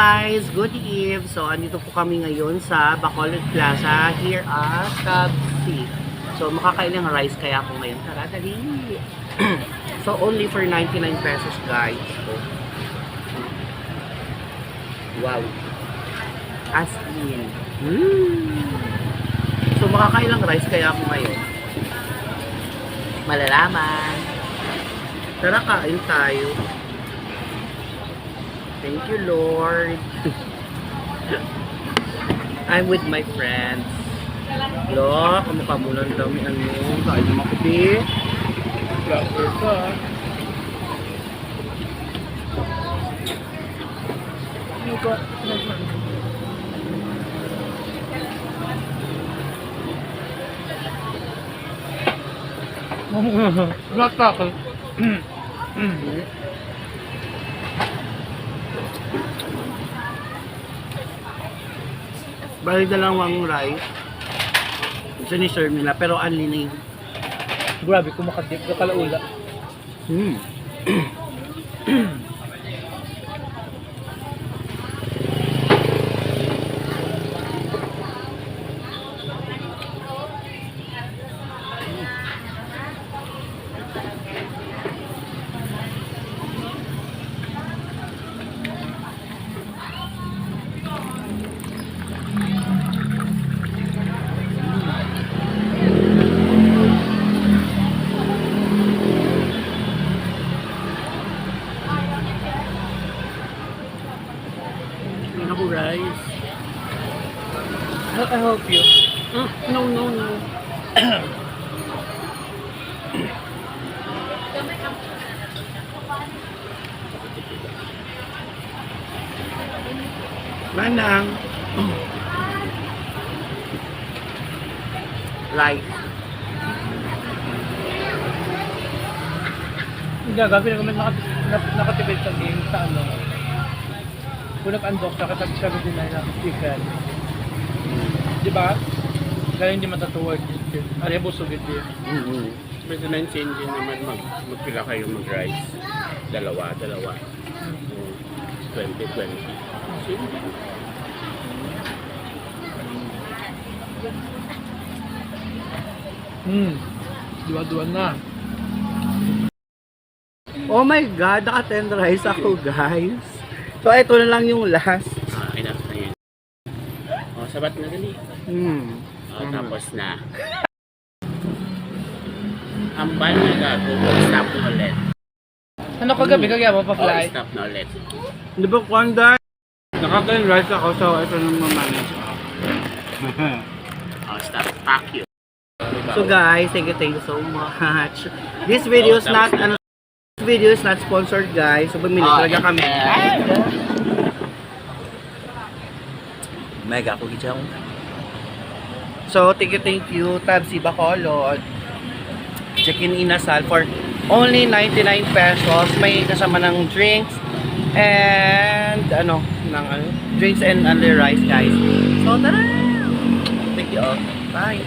guys! Good eve! So, andito po kami ngayon sa Bacolod Plaza here at Cabsi. So, makakailang rice kaya ako ngayon. Tara, dali! So, only for 99 pesos guys. So, wow! As in. So, makakailang rice kaya ako ngayon. Malalaman. Tara, kain tayo. Thank you, Lord. I'm with my friends. Lo, kamukha mo lang dami ano. Kain naman ko, be. Vlogger ka. Ano ka? Not tackle. Bali dalawang rice. Ito ni serve nila, pero only na yun. Grabe, kumakadip ka kalaula. Ako rice. I help you. No, no, no. Manang. Rice. Hindi, gabi na kami nakatipid sa game sa ano. Kung nag-unbox, nakatabi din na chicken. Diba? Kaya hindi matatuwag. Ari, busog ito. Pwede na yung change naman magpila kayo mag-rice. Dalawa. 20. Duwa-duwa na. Oh my God, naka-10 rice ako guys. So, ito na lang yung last. Enough na yun. O, sabat na dali. O, tapos na. Ang ban na gago, stop na ulit. Ano kagabi? Kagaya mo pa O, fly? stop na ulit. Di ba, Kwanda? Naka-10 rice ako, so ito na mamanage ako. O, stop. Fuck you. So guys, thank you so much. This video is not sponsored guys. So bumili talaga kami. Mega ako gijaw. So thank you Tabsi Bacolod. Check-in inasal for only 99 pesos. May kasama ng drinks and drinks and only rice guys. So tara. Thank you all. Bye.